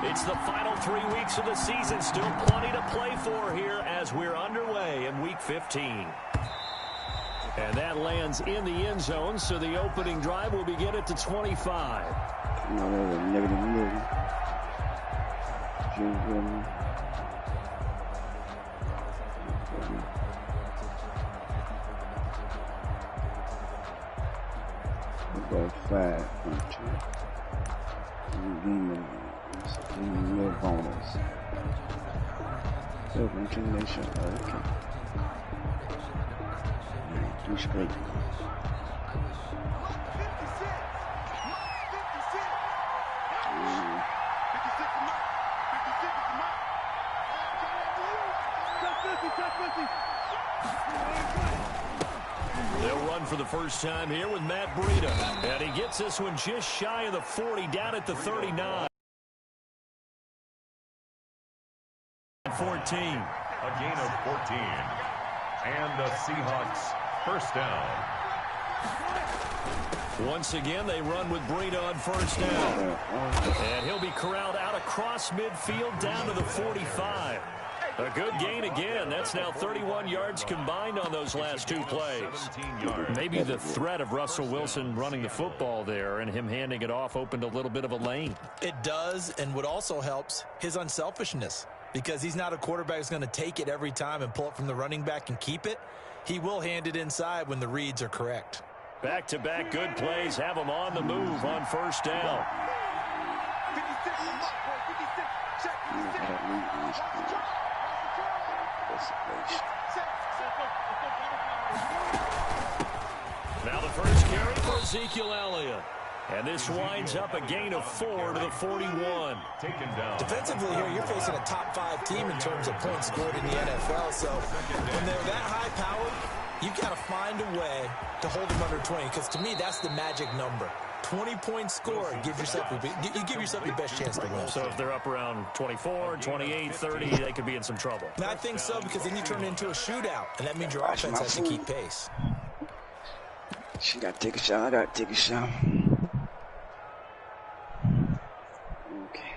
It's the final 3 weeks of the season. Still plenty to play for here as we're underway in Week 15. And that lands in the end zone, so the opening drive will begin at the 25. Bonus. Nation. Okay. Too straight. They'll run for the first time here with Matt Breida. And he gets this one just shy of the 40, down at the 39. 14. A gain of 14. And the Seahawks first down. Once again, they run with Breida on first down. And he'll be corralled out across midfield down to the 45. A good gain again. That's now 31 yards combined on those last two plays. Maybe the threat of Russell Wilson running the football there and him handing it off opened a little bit of a lane. It does, and what also helps, his unselfishness. Because he's not a quarterback who's going to take it every time and pull it from the running back and keep it. He will hand it inside when the reads are correct. Back-to-back good plays have him on the move on first down. Now the first carry for Ezekiel Elliott. And this winds up a gain of 4 to the 41. Taken down. Defensively here, you're facing a top 5 team in terms of points scored in the NFL. So when they're that high-powered, you've got to find a way to hold them under 20. Because to me, that's the magic number. 20 points scored, you give yourself your best chance to win. So if they're up around 24, 28, 30, they could be in some trouble. And I think so, because then you turn it into a shootout, and that means your offense has to keep pace. She got to take a shot. I got to take a shot. Okay.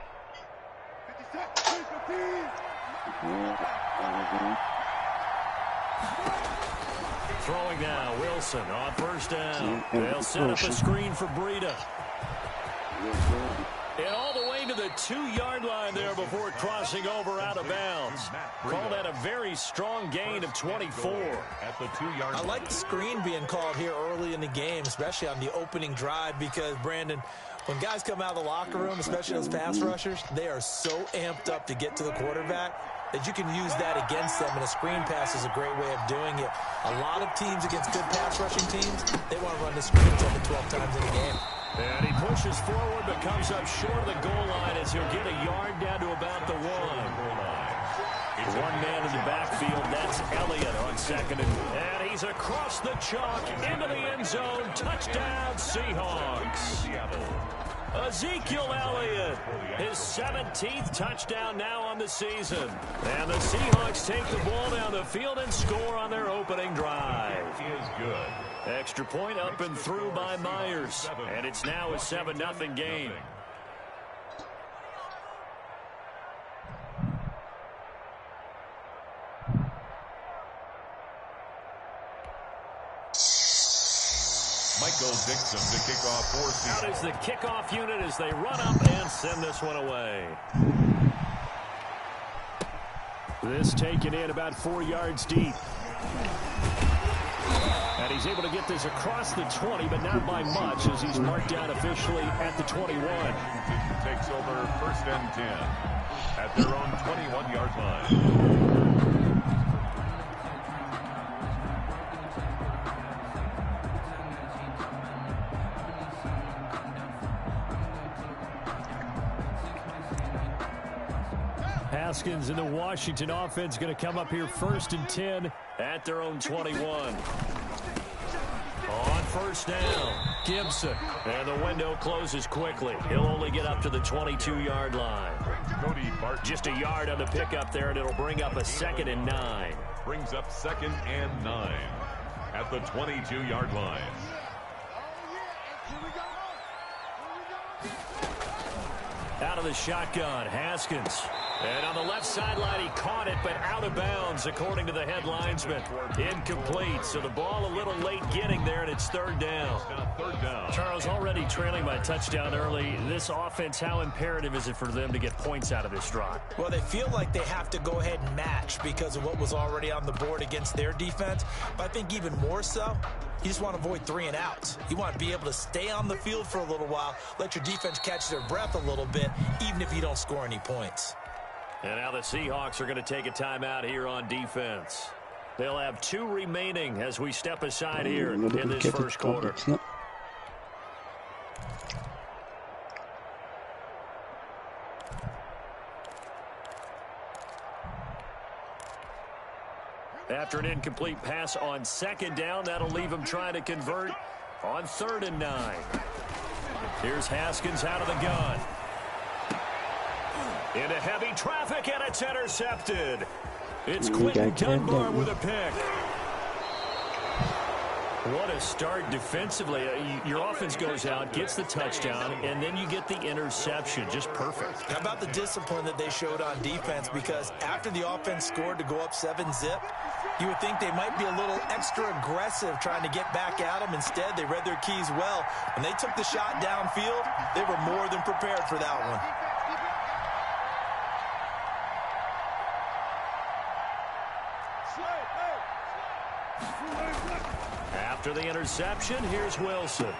Throwing now, Wilson on first down. They'll set up a screen for Breida. And all the way to the 2-yard line there before crossing over out of bounds. Call that a very strong gain of 24. At the 2-yard line. I like the screen being called here early in the game, especially on the opening drive, because, Brandon, when guys come out of the locker room, especially those pass rushers, they are so amped up to get to the quarterback that you can use that against them, and a screen pass is a great way of doing it. A lot of teams against good pass rushing teams, they want to run the screen 10 to 12 times in a game. And he pushes forward but comes up short of the goal line as he'll get a yard down to about the 1. One man in the backfield, that's Elliott on second. And he's across the chalk into the end zone. Touchdown, Seahawks. Ezekiel Elliott, his 17th touchdown now on the season. And the Seahawks take the ball down the field and score on their opening drive. Is good. Extra point up and through by Myers. And it's now a 7-0 game. Michael Dixon to kick off for Seattle. Out is the kickoff unit as they run up and send this one away. This taken in about 4 yards deep. And he's able to get this across the 20, but not by much as he's marked down officially at the 21. Takes over first and 10 at their own 21-yard line. Haskins and the Washington offense going to come up here first and 10 at their own 21. On first down, Gibson. And the window closes quickly. He'll only get up to the 22-yard line. Cody Barton. Just a yard on the pickup there, and it'll bring up a 2nd and 9. Brings up 2nd and 9 at the 22-yard line. Out of the shotgun, Haskins. And on the left sideline, he caught it, but out of bounds, according to the head linesman. Incomplete, so the ball a little late getting there, and it's third down. Charles, already trailing by a touchdown early. This offense, how imperative is it for them to get points out of this drive? Well, they feel like they have to go ahead and match because of what was already on the board against their defense. But I think even more so, you just want to avoid 3 and outs. You want to be able to stay on the field for a little while, let your defense catch their breath a little bit, even if you don't score any points. And now the Seahawks are going to take a timeout here on defense. They'll have 2 remaining as we step aside here in this first quarter. After an incomplete pass on second down, that'll leave him trying to convert on 3rd and 9. Here's Haskins out of the gun. Into heavy traffic, and it's intercepted. It's Quentin Dunbar with a pick. What a start defensively. Your offense goes out, gets the touchdown, and then you get the interception. Just perfect. How about the discipline that they showed on defense? Because after the offense scored to go up 7-zip, you would think they might be a little extra aggressive trying to get back at them. Instead, they read their keys well. When they took the shot downfield, they were more than prepared for that one. After the interception, here's Wilson.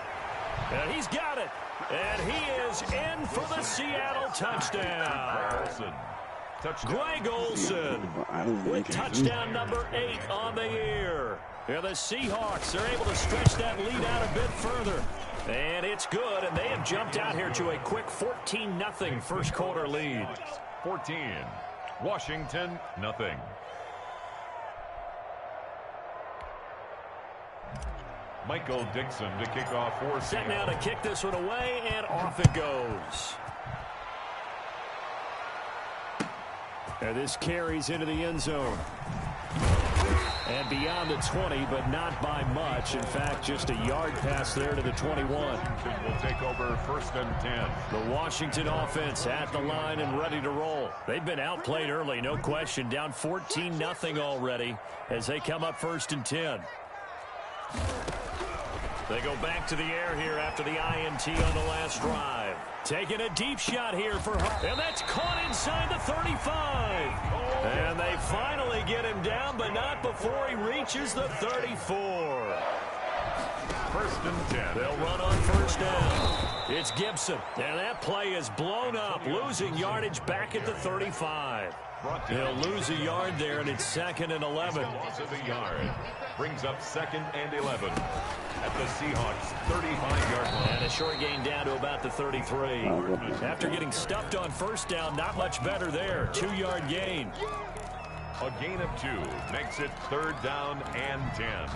And he's got it. And he is in for the Seattle touchdown. Greg Olsen with touchdown number 8 on the year. And the Seahawks are able to stretch that lead out a bit further. And it's good, and they have jumped out here to a quick 14-0 first quarter lead. 14, Washington, nothing. Michael Dixon to kick off for Set now to kick this one away, and off it goes. And this carries into the end zone. And beyond the 20, but not by much. In fact, just a yard pass there to the 21. Washington will take over 1st and 10. The Washington offense at the line and ready to roll. They've been outplayed early, no question. Down 14-0 already as they come up 1st and 10. They go back to the air here after the INT on the last drive. Taking a deep shot here for her. And that's caught inside the 35. And they finally get him down, but not before he reaches the 34. 1st and 10. They'll run on 1st down. It's Gibson. And that play is blown up, losing yardage back at the 35. He'll lose a yard there, and it's 2nd and 11. Loss of a yard. Brings up 2nd and 11 at the Seahawks 35-yard line. And a short gain down to about the 33. After getting stuffed on 1st down, not much better there. 2-yard gain. A gain of 2 makes it 3rd down and 10.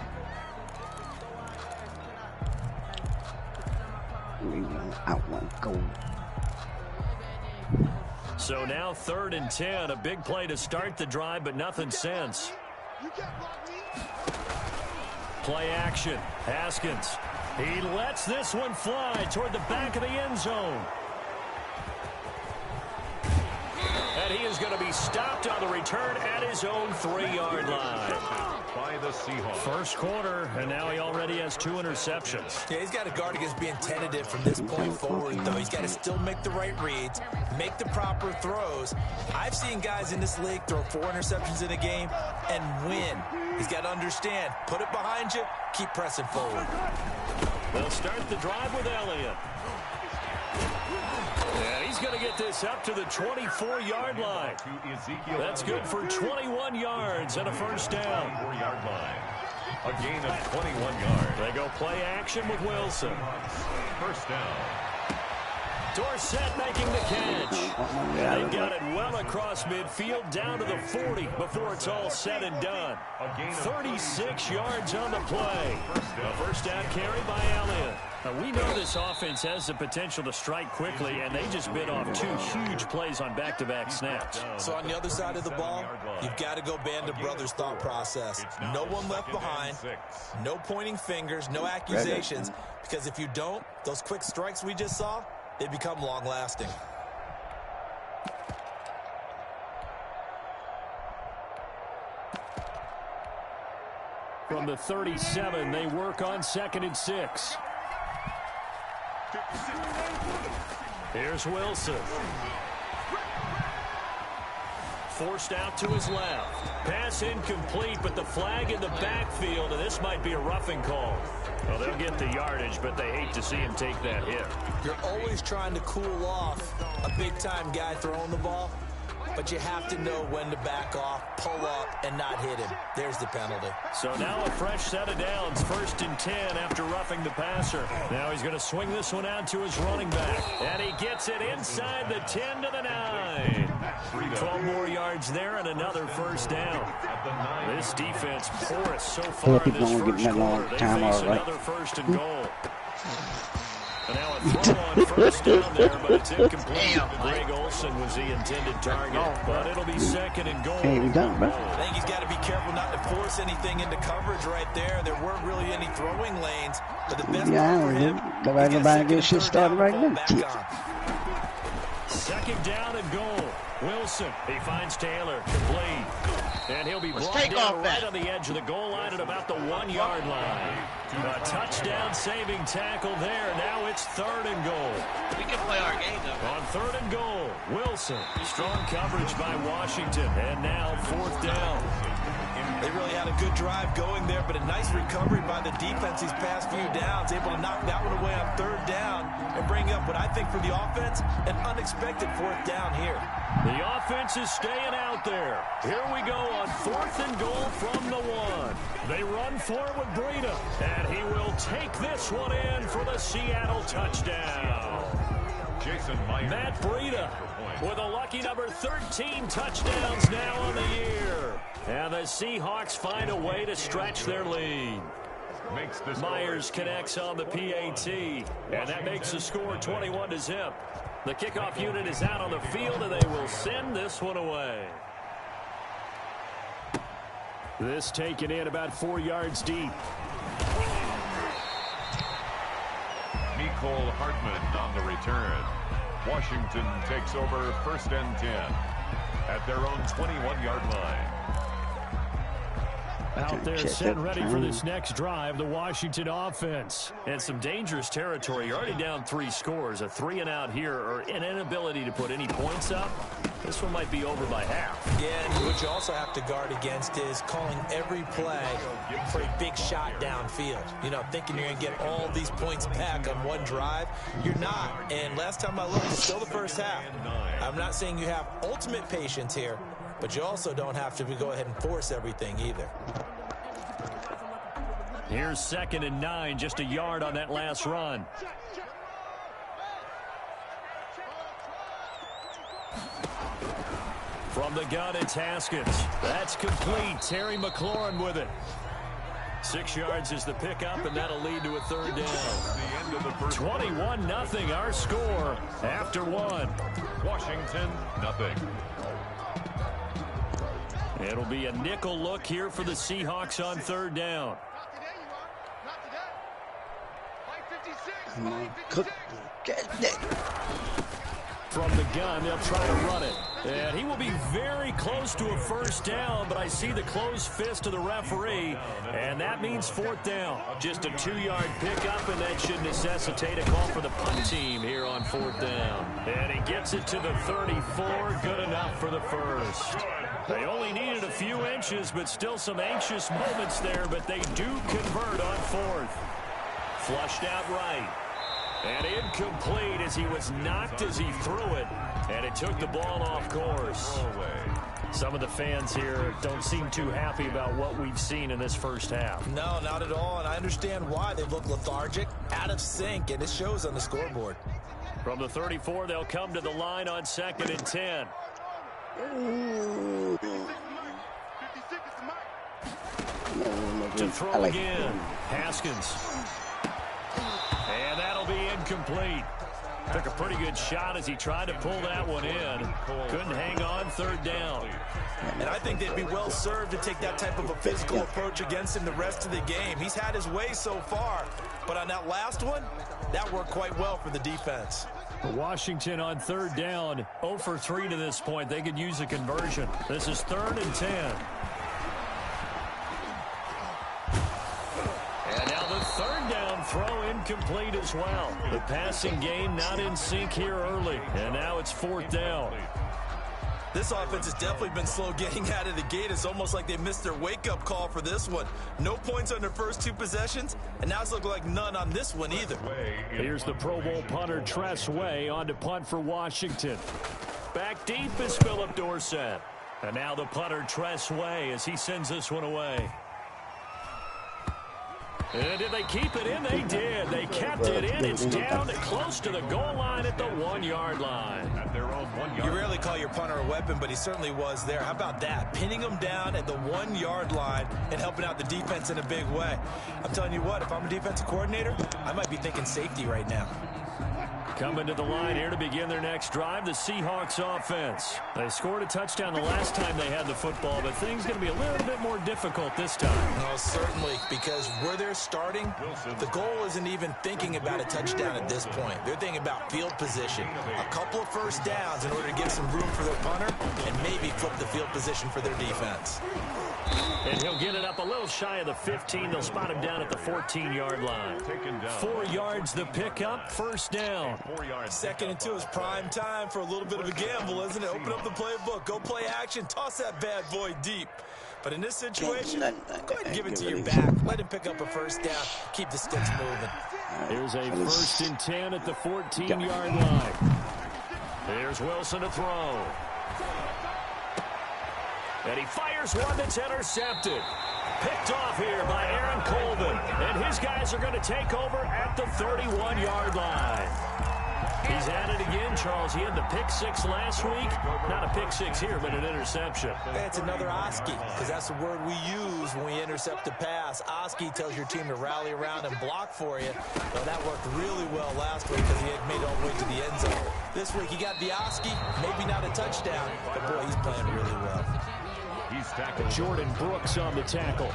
Go. So now 3rd and 10. A big play to start the drive, but nothing since. Play action. Haskins. He lets this one fly toward the back of the end zone. And he is going to be stopped on the return at his own 3-yard line. By the Seahawks. First quarter, and now he already has 2 interceptions. Yeah, he's got to guard against being tentative from this point forward, though. He's got to still make the right reads, make the proper throws. I've seen guys in this league throw 4 interceptions in a game and win. He's got to understand, put it behind you, keep pressing forward. They'll start the drive with Elliott. And he's going to get this up to the 24-yard line. That's good for 21 yards and a 1st down. 4-yard line. A gain of 21 yards. They go play action with Wilson. 1st down. Dorsett making the catch. They got it well across midfield down to the 40 before it's all said and done. 36 yards on the play. A 1st down carry by Elliott. Now, we know this offense has the potential to strike quickly, and they just bit off 2 huge plays on back-to-back snaps. So on the other side of the ball, you've got to go Band of Brothers thought process. No one left behind, no pointing fingers, no accusations, because if you don't, those quick strikes we just saw, they become long-lasting. From the 37, they work on 2nd and 6. Here's Wilson. Forced out to his left. Pass incomplete, but the flag in the backfield, and this might be a roughing call. Well, they'll get the yardage, but they hate to see him take that hit. You're always trying to cool off a big-time guy throwing the ball, but you have to know when to back off, pull up, and not hit him. There's the penalty. So now a fresh set of downs, 1st and 10 after roughing the passer. Now he's going to swing this one out to his running back, and he gets it inside the 10 to the 9. 12 more yards there and another 1st down. This defense porous so far in this first quarter. They face another 1st and goal. And now a throw on 1st down there, but it's incomplete. Greg Olsen was the intended target, but it'll be 2nd and goal. Hey, we done, bro. I think he's got to be careful not to force anything into coverage right there. There weren't really any throwing lanes, but the best part for him, nobody get shit started right now. 2nd down and goal. Wilson, he finds Taylor, complete. And he'll be brought down right on the edge of the goal line at about the 1-yard line. A touchdown-saving tackle there. Now it's 3rd and goal. We can play our game, though. On 3rd and goal, Wilson. Strong coverage by Washington. And now 4th down. They really had a good drive going there, but a nice recovery by the defense these past few downs, able to knock that one away on 3rd down and bring up what I think for the offense, an unexpected 4th down here. The offense is staying out there. Here we go on 4th and goal from the 1. They run for it with Breida, and he will take this one in for the Seattle touchdown. Matt Breida with a lucky number 13 touchdowns now on the year. And the Seahawks find a way to stretch their lead. Myers connects on the PAT, and that makes the score 21-0. The kickoff unit is out on the field, and they will send this one away. This taken in about 4 yards deep. Mecole Hardman on the return. Washington takes over 1st and 10 at their own 21-yard line. Out there set ready for this next drive, the Washington offense. And some dangerous territory. You're already down 3 scores. A 3-and-out here, or an inability to put any points up. This one might be over by half. Yeah, and what you also have to guard against is calling every play for a big shot downfield. You know, thinking you're going to get all these points back on one drive. You're not. And last time I looked, it's still the first half. I'm not saying you have ultimate patience here, but you also don't have to go ahead and force everything either. Here's 2nd and 9, just a yard on that last run. From the gun, it's Haskins. That's complete. Terry McLaurin with it. 6 yards is the pickup, and that'll lead to a 3rd down. 21-0 our score after 1. Washington, nothing. It'll be a nickel look here for the Seahawks on 3rd down. Come on, cook. Get it. From the gun, they'll try to run it. And he will be very close to a 1st down, but I see the closed fist of the referee, and that means 4th down. Just a 2-yard pickup, and that should necessitate a call for the punt team here on 4th down. And he gets it to the 34, good enough for the 1st. They only needed a few inches, but still some anxious moments there, but they do convert on 4th. Flushed out right. And incomplete as he was knocked as he threw it. And it took the ball off course. Some of the fans here don't seem too happy about what we've seen in this first half. No, not at all. And I understand why. They look lethargic, out of sync, and it shows on the scoreboard. From the 34, they'll come to the line on 2nd and 10. To throw again. Haskins. And that'll be incomplete. Took a pretty good shot as he tried to pull that one in. Couldn't hang on 3rd down. And I think they'd be well served to take that type of a physical approach against him the rest of the game. He's had his way so far, but on that last one, that worked quite well for the defense. Washington on 3rd down, 0 for 3 to this point. They could use a conversion. This is 3rd and 10. throw incomplete as well. The passing game not in sync here early, and now it's 4th down. This offense has definitely been slow getting out of the gate. It's almost like they missed their wake-up call for this one. No points on their first 2 possessions, and now it's looking like none on this one either. Here's the Pro Bowl punter, Tress Way, on to punt for Washington. Back deep is Philip Dorsett. And now the punter, Tress Way, as he sends this one away. And did they keep it in? They did. They kept it in. It's down close to the goal line at the 1-yard line. At their own 1 yard. You rarely call your punter a weapon, but he certainly was there. How about that? Pinning him down at the 1-yard line and helping out the defense in a big way. I'm telling you what, if I'm a defensive coordinator, I might be thinking safety right now. Coming to the line here to begin their next drive, the Seahawks offense. They scored a touchdown the last time they had the football, but things going to be a little bit more difficult this time. No, certainly, because where they're starting, the goal isn't even thinking about a touchdown at this point. They're thinking about field position. A couple of first downs in order to give some room for their punter and maybe flip the field position for their defense. And he'll get it up a little shy of the 15. They'll spot him down at the 14-yard line. 4 yards the pickup, 1st down. 4 yards. 2nd and 2 is prime time for a little bit of a gamble, isn't it? Open up the playbook, go play action, toss that bad boy deep. But in this situation, go ahead and give it to your back. Let him pick up a first down. Keep the sticks moving. Here's a 1st and 10 at the 14-yard line. Here's Wilson to throw. And he fires one that's intercepted. Picked off here by Aaron Colvin. And his guys are going to take over at the 31-yard line. He's at it again, Charles. He had the pick 6 last week. Not a pick 6 here, but an interception. It's another Oski, because that's the word we use when we intercept a pass. Oski tells your team to rally around and block for you. Well, that worked really well last week because he had made it all the way to the end zone. This week he got the Oski, maybe not a touchdown, but boy, he's playing really well. He's tackled. Jordan Brooks on the tackle.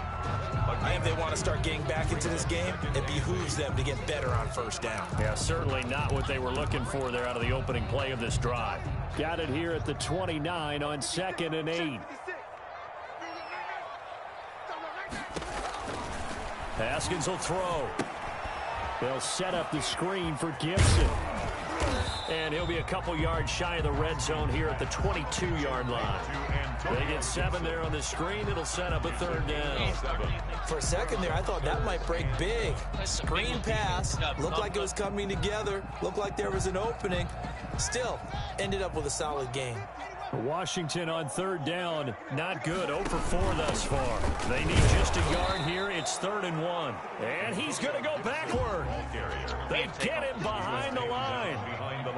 And if they want to start getting back into this game, it behooves them to get better on first down. Yeah, certainly not what they were looking for there out of the opening play of this drive. Got it here at the 29 on 2nd and 8. Haskins will throw. They'll set up the screen for Gibson. And he'll be a couple yards shy of the red zone here at the 22-yard line. They get 7 there on the screen. It'll set up a 3rd down. For a second there, I thought that might break big. Screen pass. Looked like it was coming together. Looked like there was an opening. Still, ended up with a solid game. Washington on 3rd down. Not good. 0 for 4 thus far. They need just a yard here. It's 3rd and 1. And he's going to go backward. They get him behind the line.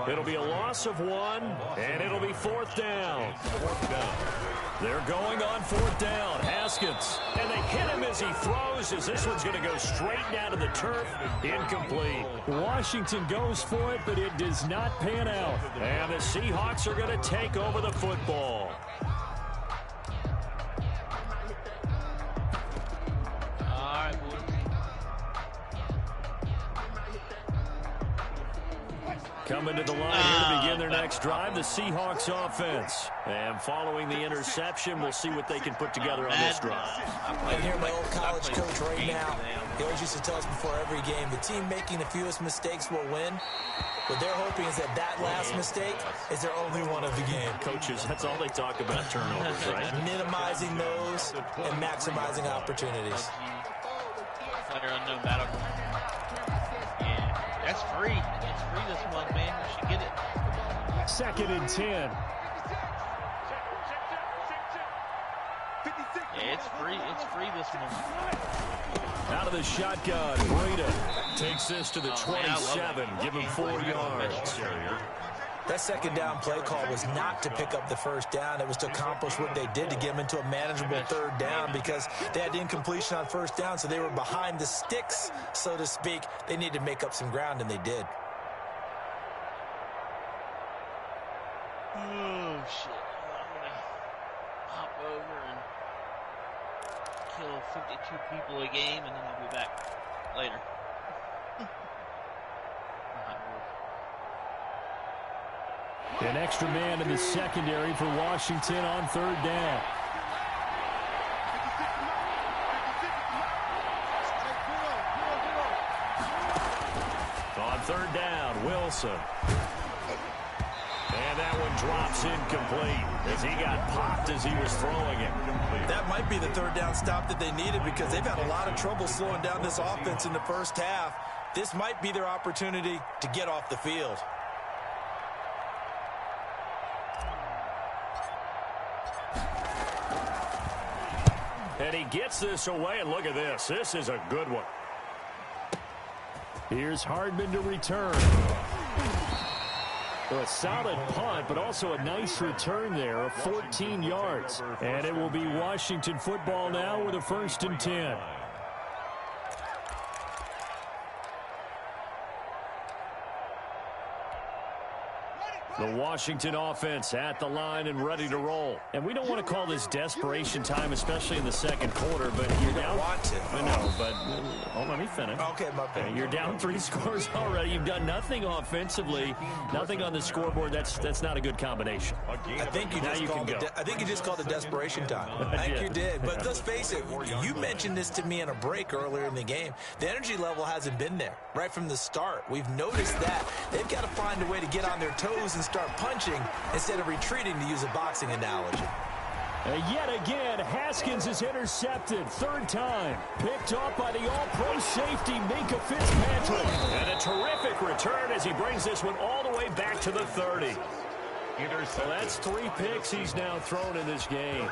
It'll be a loss of 1, and it'll be 4th down. They're going on 4th down. Haskins. And they hit him as he throws, as this one's going to go straight down to the turf. Incomplete. Washington goes for it, but it does not pan out. And the Seahawks are going to take over the football. All right, boys. Coming to the line here to begin their next drive, the Seahawks offense. And following the interception, we'll see what they can put together on this drive. I hear my old college coach right now. He always used to tell us before every game, the team making the fewest mistakes will win. What they're hoping is that that last mistake is their only one of the game. Coaches, that's all they talk about, turnovers, right? Minimizing those and maximizing opportunities. Player unknown battleground. Yeah, that's free. It's free this month, man. You should get it. 2nd and 10. Yeah, it's free. It's free this month. Out of the shotgun, Breida takes this to the 27. Give him 4 yards. That 2nd down play call was not to pick up the 1st down. It was to accomplish what they did to get them into a manageable 3rd down because they had incompletion on 1st down, so they were behind the sticks, so to speak. They needed to make up some ground, and they did. Oh, shit. I'm going to hop over and kill 52 people a game, and then I'll be back later. An extra man in the secondary for Washington on 3rd down. Wilson. And that one drops incomplete as he got popped as he was throwing it. That might be the third down stop that they needed because they've had a lot of trouble slowing down this offense in the first half. This might be their opportunity to get off the field. And he gets this away, and look at this. This is a good one. Here's Hardman to return. A solid punt, but also a nice return there of 14 yards. And it will be Washington football now with a 1st and 10. The Washington offense at the line and ready to roll. And we don't want to call this desperation time, especially in the second quarter, but you're down. Want to. I know, but let me finish. Okay, my bad. You're down 3 scores already. You've done nothing offensively, nothing on the scoreboard. That's not a good combination. I think you just called it desperation time. I think you did. But let's face it, you mentioned this to me in a break earlier in the game. The energy level hasn't been there right from the start. We've noticed that. They've got to find a way to get on their toes and start punching instead of retreating, to use a boxing analogy. Yet again, Haskins is intercepted. 3rd time. Picked off by the all-pro safety, Minkah Fitzpatrick. And a terrific return as he brings this one all the way back to the 30. Well, that's 3 picks he's now thrown in this game.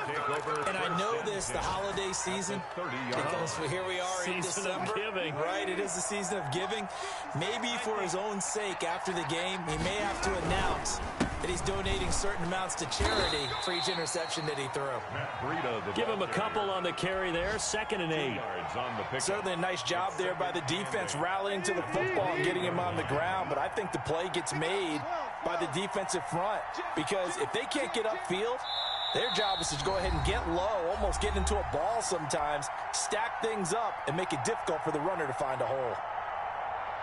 And I know this, the holiday season, because here we are in December. Of giving. Right, it is the season of giving. Maybe for his own sake after the game, he may have to announce that he's donating certain amounts to charity for each interception that he threw. Give him a couple on the carry there. 2nd and 8. Certainly a nice job there by the defense rallying to the football and getting him on the ground, but I think the play gets made by the defensive front because if they can't get upfield, their job is to go ahead and get low, almost get into a ball sometimes, stack things up, and make it difficult for the runner to find a hole.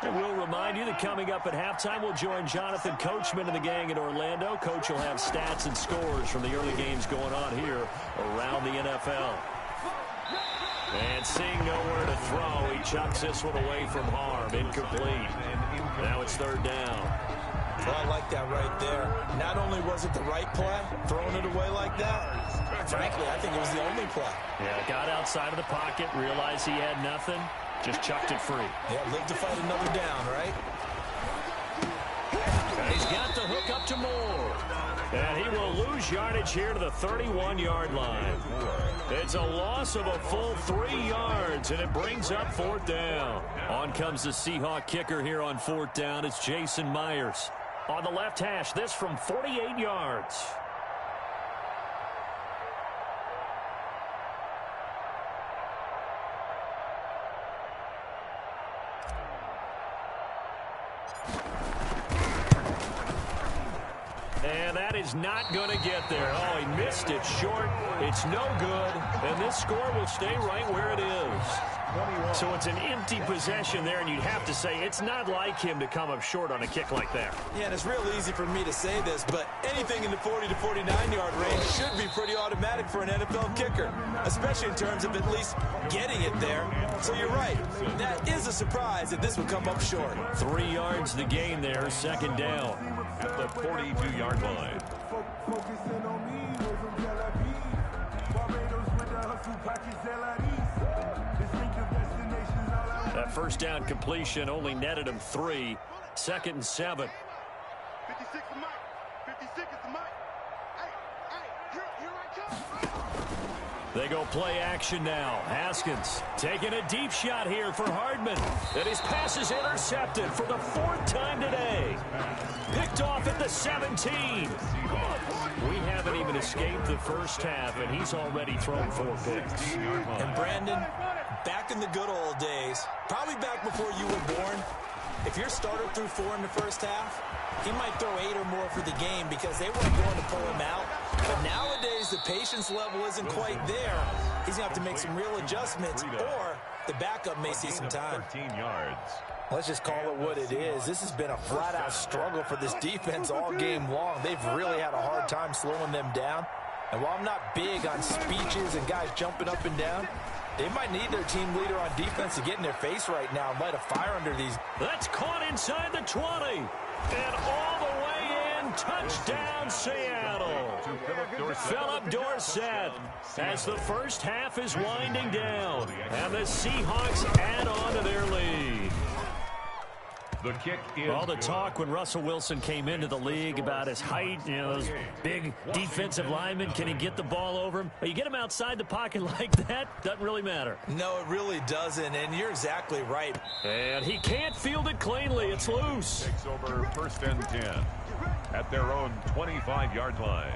And we'll remind you that coming up at halftime, we'll join Jonathan Coachman and the gang in Orlando. Coach will have stats and scores from the early games going on here around the NFL. And seeing nowhere to throw, he chucks this one away from harm. Incomplete. Now it's 3rd down. Well, I like that right there. Not only was it the right play, throwing it away like that, frankly, I think it was the only play. Yeah, got outside of the pocket, realized he had nothing, just chucked it free. Yeah, live to fight another down, right? He's got the hook up to Moore. And he will lose yardage here to the 31-yard line. It's a loss of a full 3 yards, and it brings up 4th down. On comes the Seahawk kicker here on 4th down. It's Jason Myers. On the left hash, this from 48 yards. And that is not going to get there. Oh, he missed it short. It's no good. And this score will stay right where it is. So it's an empty possession there, and you'd have to say it's not like him to come up short on a kick like that. Yeah, and it's real easy for me to say this, but anything in the 40 to 49-yard range should be pretty automatic for an NFL kicker, especially in terms of at least getting it there. So you're right. That is a surprise that this would come up short. 3 yards the gain there, 2nd down. At the 42-yard line. That 1st down completion only netted him 3. 2nd and 7. 56 is Mike. 56 is Mike. Hey, here I come. They go play action now. Haskins taking a deep shot here for Hardman. And his pass is intercepted for the 4th time today. Picked off at the 17. We haven't even escaped the first half, and he's already thrown 4 picks. And Brandon, back in the good old days, probably back before you were born, if your starter threw 4 in the first half, he might throw 8 or more for the game because they weren't going to pull him out. But nowadays, the patience level isn't quite there. He's going to have to make some real adjustments, or the backup may see some time. 13 yards. Let's just call it what it is. This has been a flat-out struggle for this defense all game long. They've really had a hard time slowing them down. And while I'm not big on speeches and guys jumping up and down, they might need their team leader on defense to get in their face right now and light a fire under these. That's caught inside the 20. And all the way in, touchdown Seattle. Philip Dorsett as the first half is winding down. And the Seahawks add on to their lead. The kick is all the talk when Russell Wilson came into the league about his height, you know, those big defensive linemen, can he get the ball over him? You get him outside the pocket like that, doesn't really matter. No, it really doesn't, and you're exactly right. And he can't field it cleanly. It's loose. Takes over 1st and 10 at their own 25-yard line.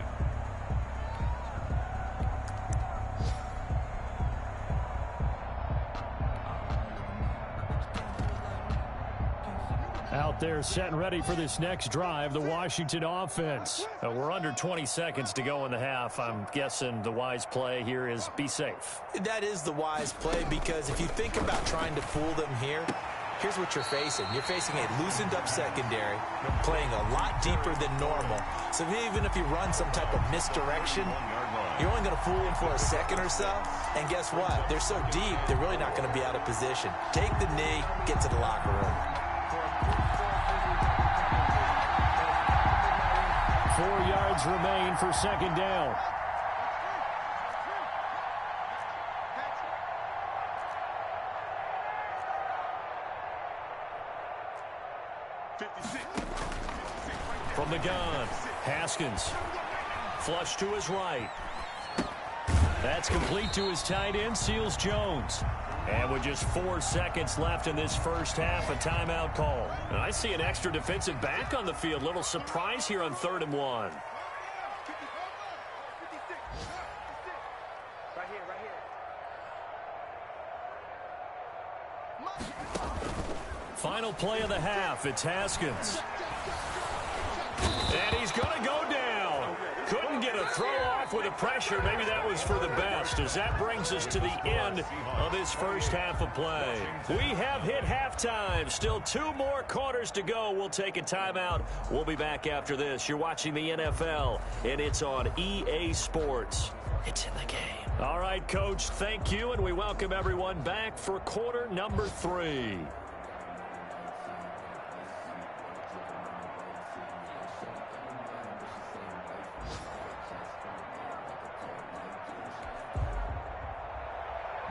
Out there set and ready for this next drive, the Washington offense. We're under 20 seconds to go in the half. I'm guessing the wise play here is be safe. That is the wise play, because if you think about trying to fool them here, here's what you're facing. You're facing a loosened up secondary, playing a lot deeper than normal. So even if you run some type of misdirection, you're only going to fool them for a second or so. And guess what? They're so deep, they're really not going to be out of position. Take the knee, get to the locker room. 4 yards remain for second down. From the gun, Haskins. Flush to his right. That's complete to his tight end, Seals Jones. And with just 4 seconds left in this first half, a timeout call. And I see an extra defensive back on the field. Little surprise here on 3rd and 1. Final play of the half. It's Haskins. And he's going to go down. Couldn't get a throw off with the pressure. Maybe that was for the best, as that brings us to the end of this first half of play. We have hit halftime. Still 2 more quarters to go. We'll take a timeout. We'll be back after this. You're watching the NFL, and it's on EA Sports. It's in the game. All right, Coach, thank you, and we welcome everyone back for quarter number 3.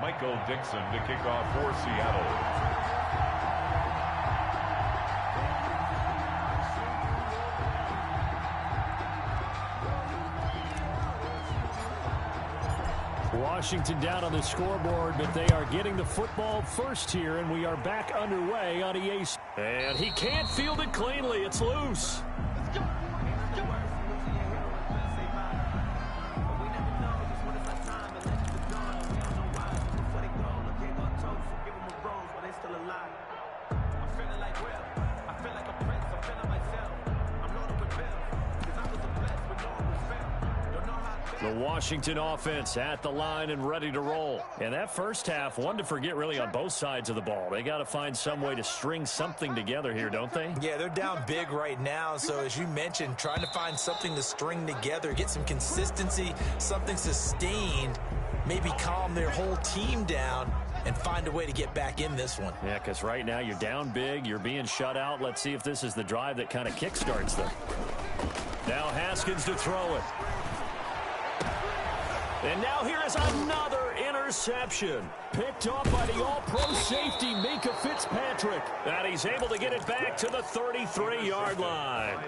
Michael Dixon to kick off for Seattle. Washington down on the scoreboard, but they are getting the football first here, and we are back underway on EA. And he can't field it cleanly. It's loose. The Washington offense at the line and ready to roll. And that first half, one to forget really on both sides of the ball. They got to find some way to string something together here, don't they? Yeah, they're down big right now. So as you mentioned, trying to find something to string together, get some consistency, something sustained, maybe calm their whole team down and find a way to get back in this one. Yeah, because right now you're down big, you're being shut out. Let's see if this is the drive that kind of kickstarts them. Now Haskins to throw it. And now here is another interception. Picked off by the all-pro safety, Minka Fitzpatrick. And he's able to get it back to the 33-yard line.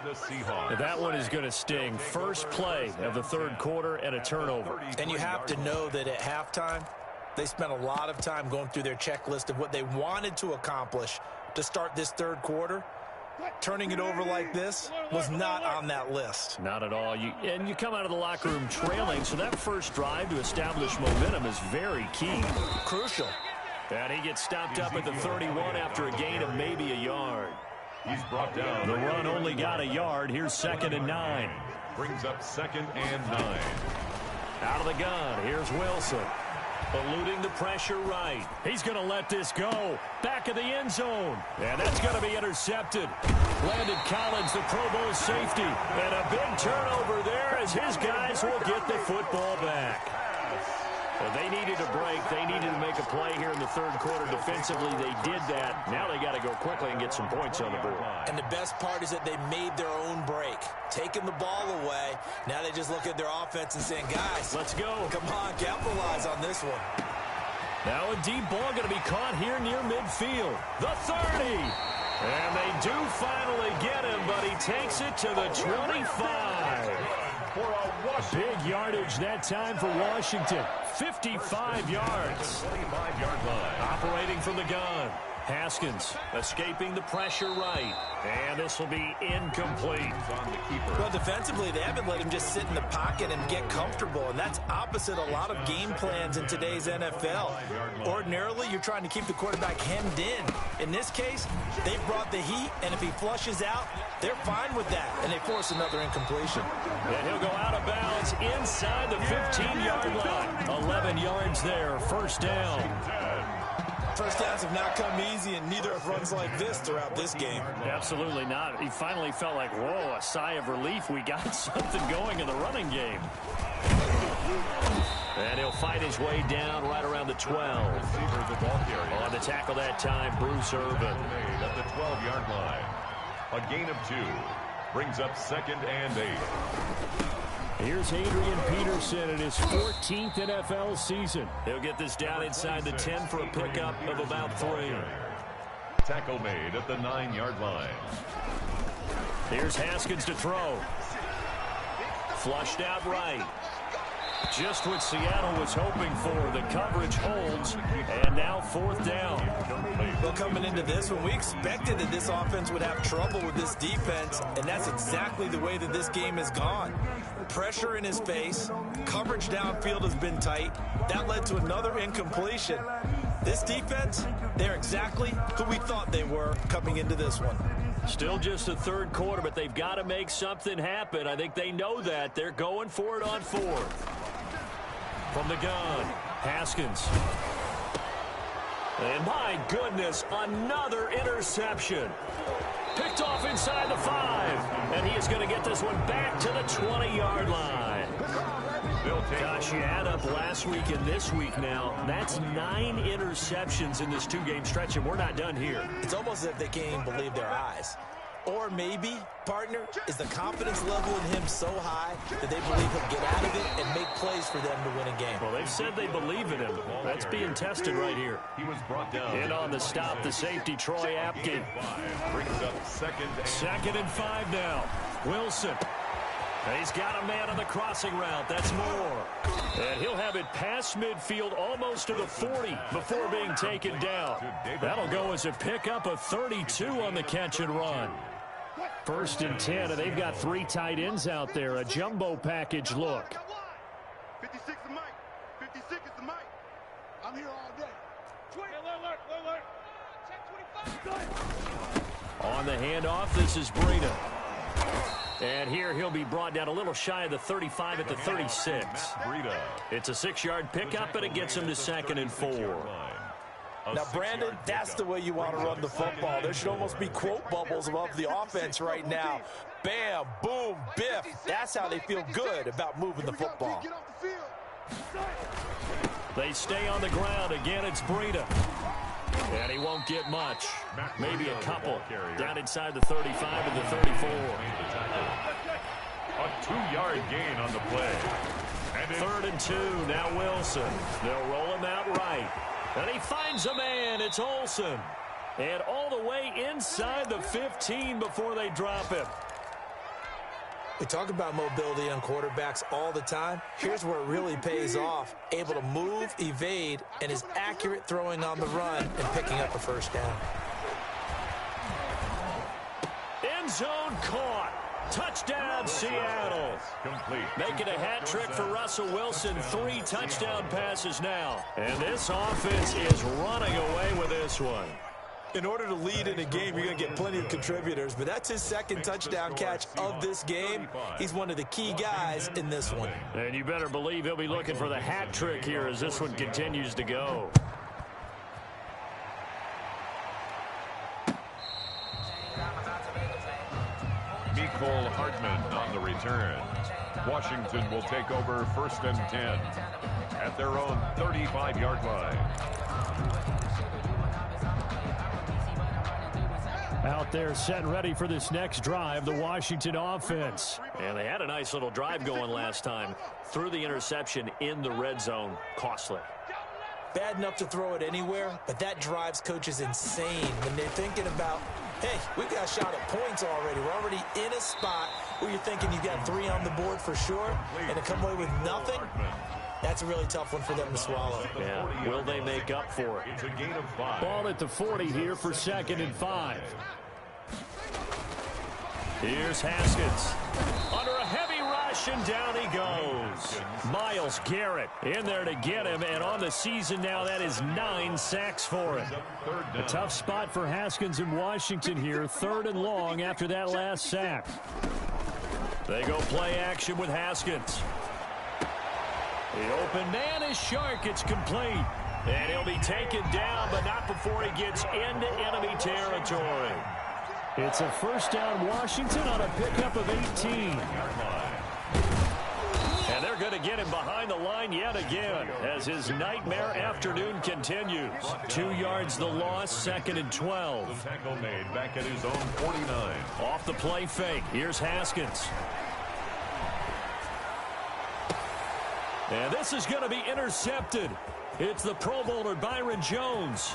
That one is going to sting. First play of the 3rd quarter and a turnover. And you have to know that at halftime, they spent a lot of time going through their checklist of what they wanted to accomplish to start this 3rd quarter. Turning it over like this was not on that list. Not at all. And you come out of the locker room trailing, so that first drive to establish momentum is very key. Crucial. And he gets stopped up at the 31 after a gain of maybe a yard. He's brought down. The run only got a yard. Here's 2nd and 9. Brings up 2nd and 9. Out of the gun, here's Wilson. Eluding the pressure right. He's going to let this go. Back of the end zone. And that's going to be intercepted. Landon Collins, the Pro Bowl safety. And a big turnover there as his guys will get the football back. Well, they needed a break. They needed to make a play here in the third quarter. Defensively, they did that. Now they got to go quickly and get some points on the board. And the best part is that they made their own break. Taking the ball away. Now they just look at their offense and saying, guys, let's go. Come on, capitalize on this one. Now a deep ball going to be caught here near midfield. The 30. And they do finally get him, but he takes it to the 25. Big yardage that time for Washington. 55 yards. 25-yard line. Operating from the gun. Haskins escaping the pressure right. And this will be incomplete. On the keeper. Well, defensively, they haven't let him just sit in the pocket and get comfortable, and that's opposite a lot of game plans in today's NFL. Ordinarily, you're trying to keep the quarterback hemmed in. In this case, they've brought the heat, and if he flushes out, they're fine with that, and they force another incompletion. And he'll go out of bounds inside the 15-yard line. 11 yards there, first down. First downs have not come easy, and neither have runs like this throughout this game. Absolutely not. He finally felt like, whoa, a sigh of relief. We got something going in the running game. And he'll fight his way down right around the 12. Receiver, the ball carrier. On the tackle that time, Bruce Irvin. Made at the 12-yard line. A gain of 2. Brings up 2nd and 8. Here's Adrian Peterson in his 14th NFL season. He'll get this down inside the 10 for a pickup of about 3. Tackle made at the 9-yard line. Here's Haskins to throw. Flushed out right. Just what Seattle was hoping for. The coverage holds, and now 4th down. Well, coming into this one, we expected that this offense would have trouble with this defense, and that's exactly the way that this game has gone. Pressure in his face. Coverage downfield has been tight. That led to another incompletion. This defense, they're exactly who we thought they were coming into this one. Still just the third quarter, but they've got to make something happen. I think they know that. They're going for it on 4th. From the gun, Haskins. And my goodness, another interception. Picked off inside the 5. And he is going to get this one back to the 20-yard line. Gosh, you add up last week and this week now. That's 9 interceptions in this 2-game stretch, and we're not done here. It's almost as if they can't even believe their eyes. Or maybe, partner, is the confidence level in him so high that they believe he'll get out of it and make plays for them to win a game. Well, they've said they believe in him. That's being tested right here. He was brought down. In on the stop, the safety, Troy Apke. Brings up 2nd and 5 now. Wilson. He's got a man on the crossing route. That's Moore. And he'll have it past midfield almost to the 40 before being taken down. That'll go as a pickup of 32 on the catch and run. 1st and 10, and they've got 3 tight ends out there. A jumbo package look. 56 is Mike. 56 is the Mike. I'm here all day. 20. Alert. Check 25. On the handoff, this is Breida. And here he'll be brought down a little shy of the 35 at the 36. It's a 6-yard pickup, and it gets him to 2nd and 4. Now, Brandon, that's the way you want to run the football. There should almost be quote bubbles above the offense right now. Bam, boom, biff. That's how they feel good about moving the football. They stay on the ground. Again, it's Breida. And he won't get much. Maybe a couple. Down inside the 35 and the 34. A 2-yard gain on the play. And 3rd and 2. Now Wilson. They'll roll him out right. And he finds a man. It's Olsen. And all the way inside the 15 before they drop him. We talk about mobility on quarterbacks all the time. Here's where it really pays off. Able to move, evade, and is accurate throwing on the run and picking up a first down. End zone caught. Touchdown, Seattle. Complete. Making a hat trick for Russell Wilson. 3 touchdown passes now. And this offense is running away with this one. In order to lead in a game, you're going to get plenty of contributors, but that's his 2nd touchdown catch of this game. He's one of the key guys in this one. And you better believe he'll be looking for the hat trick here as this one continues to go. Mecole Hardman on the return. Washington will take over 1st and 10. at their own 35-yard line. Out there set and ready for this next drive, the Washington offense. And they had a nice little drive going last time. Threw the interception in the red zone. Costly. Bad enough to throw it anywhere, but that drives coaches insane when they're thinking about, hey, we've got a shot at points already. We're already in a spot where you're thinking you got 3 on the board for sure, and to come away with nothing, that's a really tough one for them to swallow. Yeah, will they make up for it? It's a gain of 5. Ball at the 40 here for 2nd and 5. Here's Haskins. Under a heavy rush, and down he goes. Myles Garrett in there to get him, and on the season now, that is 9 sacks for him. A tough spot for Haskins in Washington here, 3rd and long after that last sack. They go play action with Haskins. The open man is Shark. It's complete. And he'll be taken down, but not before he gets into enemy territory. It's a 1st down Washington on a pickup of 18. And they're going to get him behind the line yet again as his nightmare afternoon continues. 2 yards the loss, 2nd and 12. The tackle made back at his own 49. Off the play fake. Here's Haskins. And this is going to be intercepted. It's the Pro Bowler Byron Jones.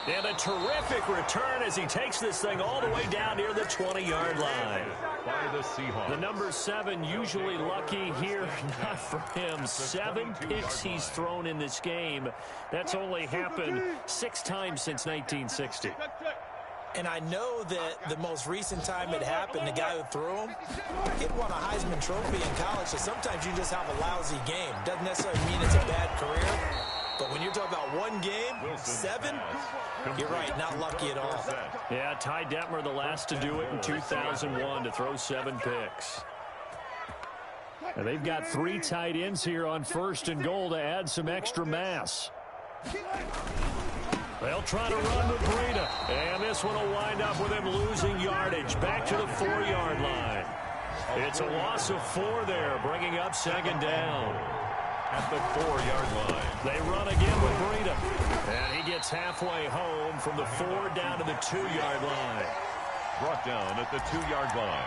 And a terrific return as he takes this thing all the way down near the 20-yard line. By the Seahawks. The number 7 usually lucky here. Not for him. 7 picks he's thrown in this game. That's only happened 6 times since 1960. And I know that the most recent time it happened, the guy who threw him, he won a Heisman Trophy in college, so sometimes you just have a lousy game. Doesn't necessarily mean it's a bad career. But when you're talking about one game, 7, you're right, not lucky at all. Yeah, Ty Detmer, the last to do it in 2001, to throw 7 picks. And they've got 3 tight ends here on 1st and goal to add some extra mass. They'll try to run with Breida. And this one will wind up with him losing yardage back to the 4-yard line. It's a loss of 4 there, bringing up 2nd down. At the 4-yard line. They run again with Breida. And he gets halfway home from the 4 down to the 2-yard line. Brought down at the 2-yard line.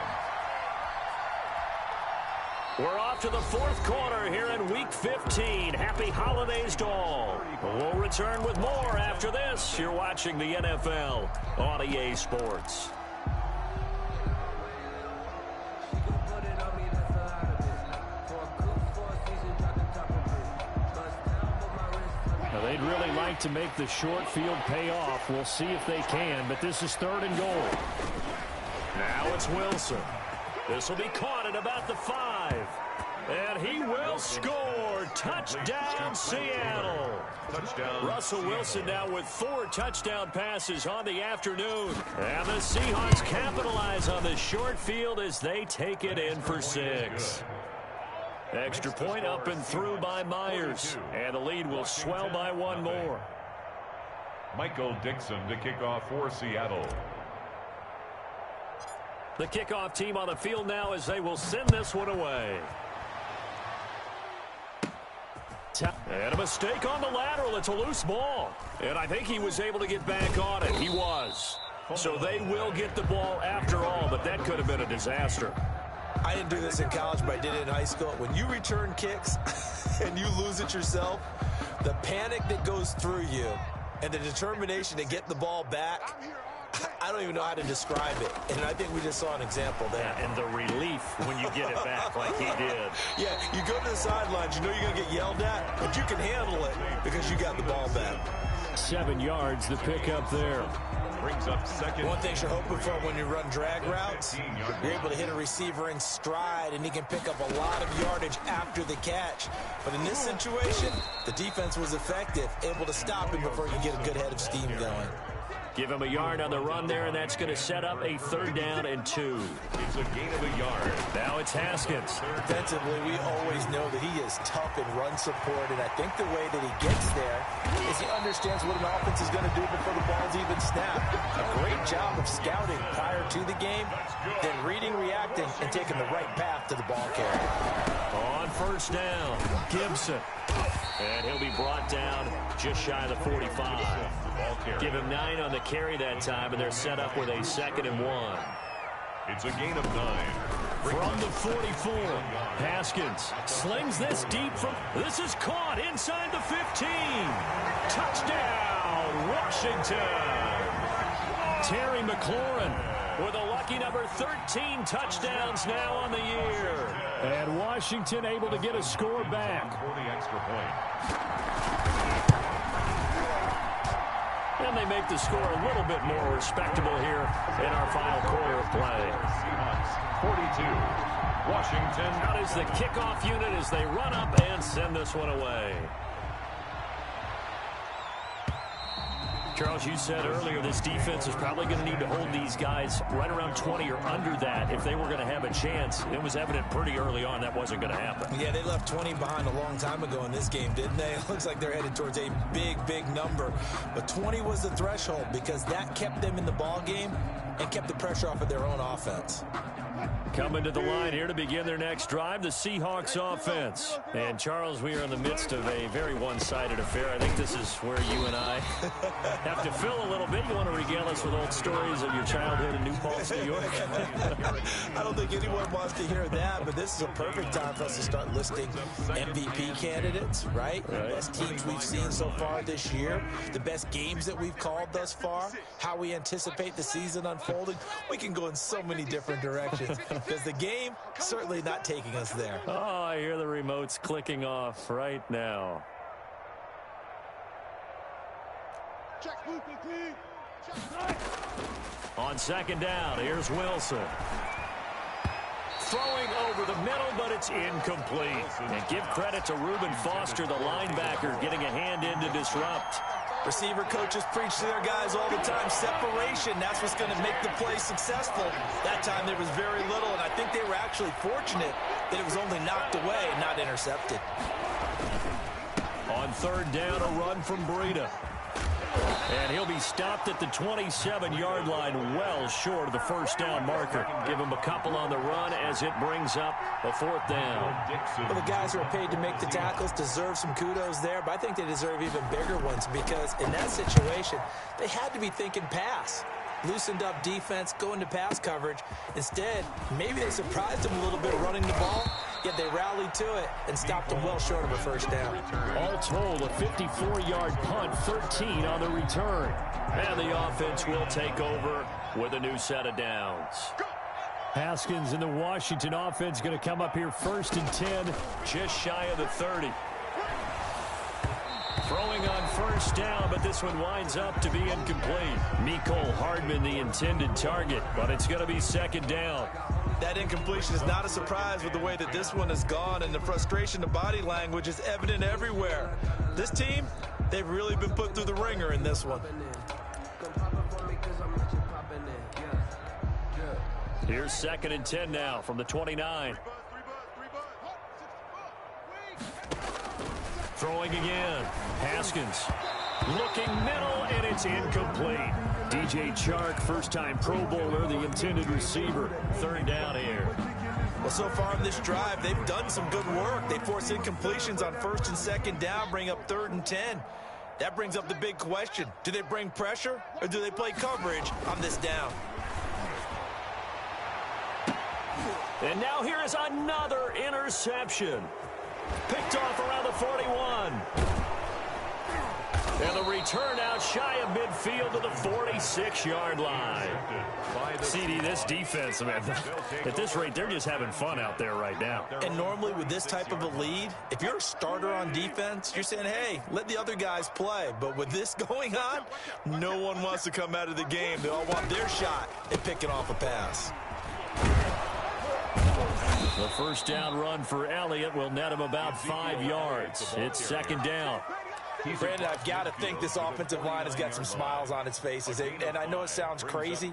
We're off to the 4th quarter here in Week 15. Happy holidays to all. We'll return with more after this. You're watching the NFL on EA Sports. They'd really like to make the short field pay off. We'll see if they can, but this is 3rd and goal. Now it's Wilson. This will be caught at about the 5. And he will score. Touchdown, Seattle. Touchdown. Russell Wilson now with 4 touchdown passes on the afternoon. And the Seahawks capitalize on the short field as they take it in for 6. Extra point up and through by Myers. And the lead will swell by 1 more. Michael Dixon to kick off for Seattle. The kickoff team on the field now as they will send this one away. And a mistake on the lateral. It's a loose ball. And I think he was able to get back on it. He was. So they will get the ball after all, but that could have been a disaster. I didn't do this in college, but I did it in high school. When you return kicks and you lose it yourself, the panic that goes through you and the determination to get the ball back, I don't even know how to describe it. And I think we just saw an example there. And the relief when you get it back like he did. Yeah, you go to the sidelines, you know you're going to get yelled at, but you can handle it because you got the ball back. 7 yards, the pickup there. Brings up 2nd. One thing you're hoping for when you run drag routes, you're able to hit a receiver in stride, and he can pick up a lot of yardage after the catch. But in this situation, the defense was effective, able to stop him before you get a good head of steam going. Give him a yard on the run there, and that's going to set up a 3rd down and 2. It's a gain of a yard. Now it's Haskins. Defensively, we always know that he is tough in run support, and I think the way that he gets there is he understands what an offense is going to do before the ball's even snapped. A great job of scouting prior to the game, then reading, reacting, and taking the right path to the ball carrier. On first down. Gibson. And he'll be brought down just shy of the 45. Give him 9 on the carry that time, and they're set up with a 2nd and 1. It's a gain of 9. From the 44, Haskins slings this deep from... This is caught inside the 15. Touchdown, Washington. Terry McLaurin with a lucky number 13 touchdowns now on the year. And Washington able to get a score back. For the extra point. And they make the score a little bit more respectable here in our final quarter of play. Seahawks 42. Washington. Out is the kickoff unit as they run up and send this one away. Charles, you said earlier this defense is probably going to need to hold these guys right around 20 or under that if they were going to have a chance. It was evident pretty early on that wasn't going to happen. Yeah, they left 20 behind a long time ago in this game, didn't they? It looks like they're headed towards a big number. But 20 was the threshold because that kept them in the ball game and kept the pressure off of their own offense. Coming to the line here to begin their next drive, the Seahawks offense. And, Charles, we are in the midst of a very one-sided affair. I think this is where you and I have to fill a little bit. You want to regale us with old stories of your childhood in New Paltz, New York? I don't think anyone wants to hear that, but this is a perfect time for us to start listing MVP candidates, right? The best teams we've seen so far this year, the best games that we've called thus far, how we anticipate the season unfolding. We can go in so many different directions because the game certainly not taking us there. Oh, I hear the remotes clicking off right now. On 2nd down, here's Wilson. Throwing over the middle, but it's incomplete. And give credit to Reuben Foster, the linebacker, getting a hand in to disrupt. Receiver coaches preach to their guys all the time. Separation, that's what's going to make the play successful. That time there was very little, and I think they were actually fortunate that it was only knocked away and not intercepted. On 3rd down, a run from Breida. And he'll be stopped at the 27-yard line, well short of the first down marker. Give him a couple on the run as it brings up a 4th down. Well, the guys who are paid to make the tackles deserve some kudos there, but I think they deserve even bigger ones because in that situation, they had to be thinking pass. Loosened up defense, going to pass coverage. Instead, maybe they surprised them a little bit running the ball, yet they rallied to it and stopped them well short of a first down. All told, a 54-yard punt, 13 on the return. And the offense will take over with a new set of downs. Haskins and the Washington offense going to come up here 1st and 10, just shy of the 30. Throwing on 1st down, but this one winds up to be incomplete. Mecole Hardman, the intended target, but it's going to be 2nd down. That incompletion is not a surprise with the way that this one has gone, and the frustration of body language is evident everywhere. This team, they've really been put through the ringer in this one. Here's 2nd and 10 now from the 29. Throwing again. Haskins looking middle, and it's incomplete. DJ Chark, first-time Pro Bowler, the intended receiver. 3rd down here. Well, so far in this drive, they've done some good work. They force incompletions on 1st and 2nd down, bring up 3rd and 10. That brings up the big question. Do they bring pressure, or do they play coverage on this down? And now here is another interception. Picked off around the 41. And the return out shy of midfield to the 46-yard line. CD, this defense, man, at this rate, they're just having fun out there right now. And normally with this type of a lead, if you're a starter on defense, you're saying, hey, let the other guys play. But with this going on, no one wants to come out of the game. They all want their shot at picking off a pass. The first down run for Elliott will net him about 5 yards. It's 2nd down. Brandon, I've got to think this offensive line has got some smiles on its faces. And I know it sounds crazy,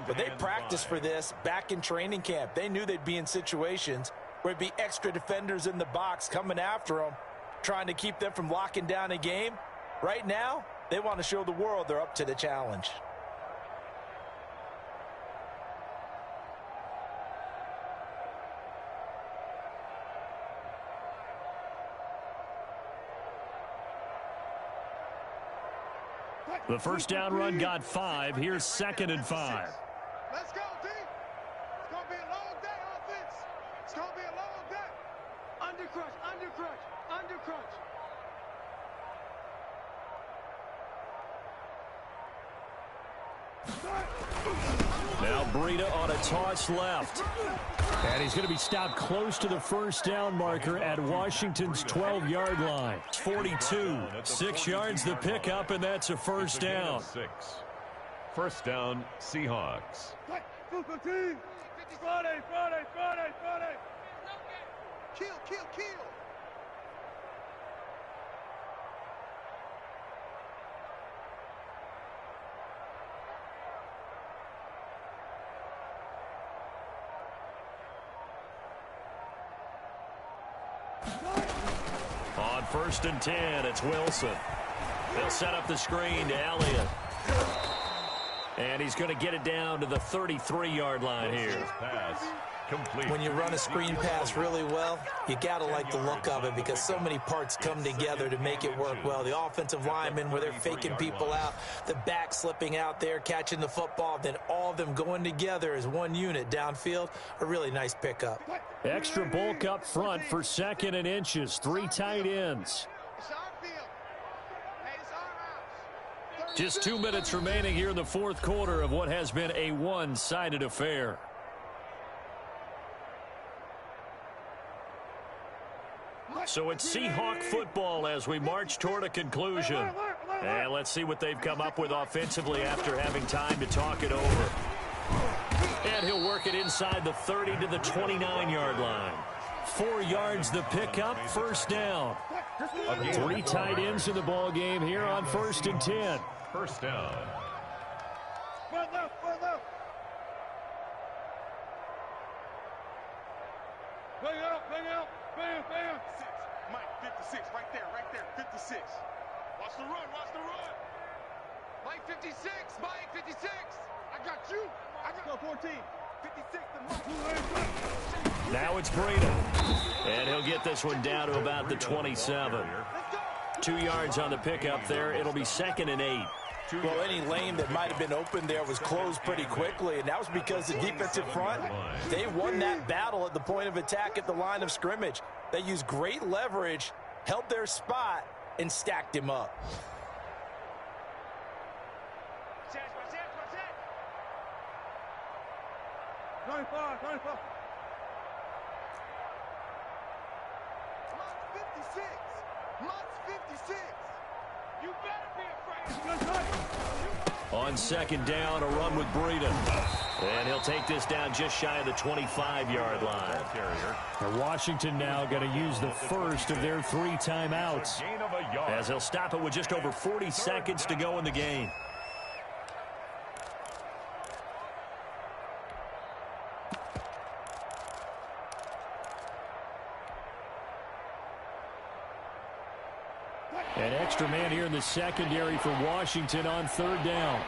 but they practiced for this back in training camp. They knew they'd be in situations where there'd be extra defenders in the box coming after them, trying to keep them from locking down a game. Right now, they want to show the world they're up to the challenge. The first down run got 5. Here's 2nd and 5. Let's go, D. It's going to be a long day, offense. It's going to be a long day. Under crunch, under crunch, under crunch. Now Breida on a toss left. And he's going to be stopped close to the first down marker at Washington's 12-yard line. 42, 6 yards the pickup, and that's a first down. 6. First down, Seahawks. Friday. Kill, kill, kill. On 1st and 10, it's Wilson. They'll set up the screen to Elliott. And he's going to get it down to the 33-yard line here. Pass complete. When you run a screen pass really well, you got to like the look of it because so many parts come together to make it work well. The offensive linemen where they're faking people out, the back slipping out there, catching the football, then all of them going together as one unit downfield. A really nice pickup. Extra bulk up front for 2nd and inches. 3 tight ends. It's our field. Hey, it's our house. Just 2 minutes remaining here in the 4th quarter of what has been a one-sided affair. So it's Seahawk football as we march toward a conclusion. And let's see what they've come up with offensively after having time to talk it over. And he'll work it inside the 30 to the 29-yard line. 4 yards the pickup, first down. 3 tight ends in the ball game here on 1st and 10. First down. Front left, front left. Bang out, bam, bam. Mike, 56, right there, 56. Watch the run, watch the run. Mike, 56, Mike, 56. I got you. I got 14. 56 to Mike. Now it's Breida. And he'll get this one down to about the 27. 2 yards on the pickup there. It'll be 2nd and 8. Well, any lane that might have been open there was closed pretty quickly, and that was because the defensive front, they won that battle at the point of attack at the line of scrimmage. They used great leverage, held their spot, and stacked him up. Mike 56. Mike 56. You better be afraid. On 2nd down, a run with Breida. And he'll take this down just shy of the 25-yard line. And Washington now going to use the first of their 3 timeouts, as they'll stop it with just over 40 seconds to go in the game. An extra man here in the secondary for Washington on 3rd down.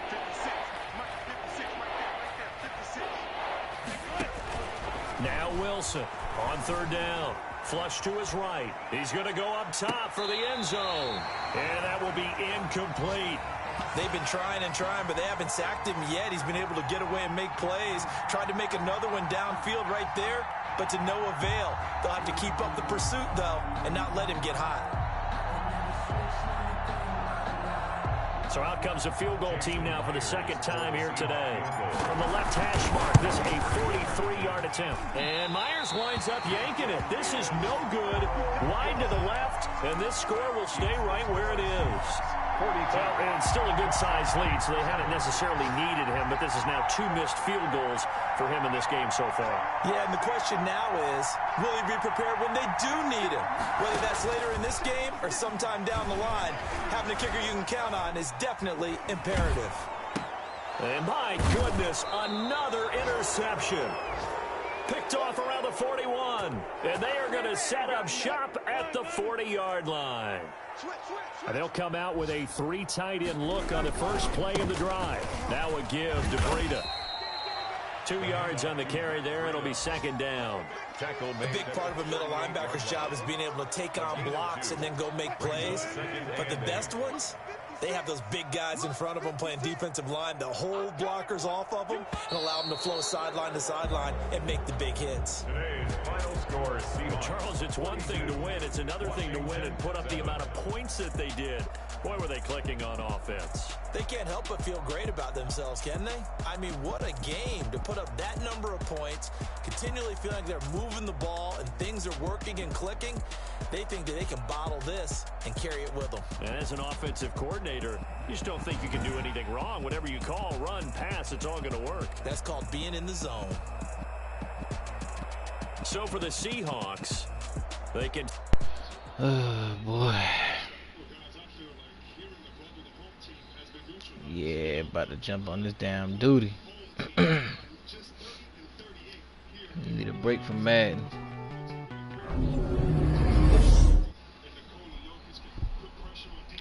56. Mike 56, right there, 56. Now Wilson on 3rd down. Flush to his right. He's going to go up top for the end zone. And that will be incomplete. They've been trying and trying, but they haven't sacked him yet. He's been able to get away and make plays. Tried to make another one downfield right there, but to no avail. They'll have to keep up the pursuit, though, and not let him get hot. So out comes the field goal team now for the 2nd time here today. From the left hash mark, this is a 43-yard attempt. And Myers winds up yanking it. This is no good. Wide to the left, and this score will stay right where it is. Well, and still a good-sized lead, so they haven't necessarily needed him, but this is now 2 missed field goals for him in this game so far. Yeah, and the question now is, will he be prepared when they do need him? Whether that's later in this game or sometime down the line, having a kicker you can count on is definitely imperative. And my goodness, another interception. Picked off around the 41, and they are going to set up shop at the 40-yard line. And they'll come out with a 3 tight end look on the first play of the drive. Now a give to Breida. 2 yards on the carry there. It'll be 2nd down. A big part of a middle linebacker's job is being able to take on blocks and then go make plays. But the best ones, They have those big guys in front of them playing defensive line to hold blockers off of them and allow them to flow sideline to sideline and make the big hits. Today's final score, Seahawks. Charles, it's one thing to win. It's another thing to win and put up the amount of points that they did. Boy, were they clicking on offense. They can't help but feel great about themselves, can they? I mean, what a game to put up that number of points, continually feeling like they're moving the ball and things are working and clicking. They think that they can bottle this and carry it with them. And as an offensive coordinator, you just don't think you can do anything wrong. Whatever you call, run, pass, it's all going to work. That's called being in the zone. So for the Seahawks, they can... Oh, boy. Yeah, about to jump on this damn duty. Need a break from Madden.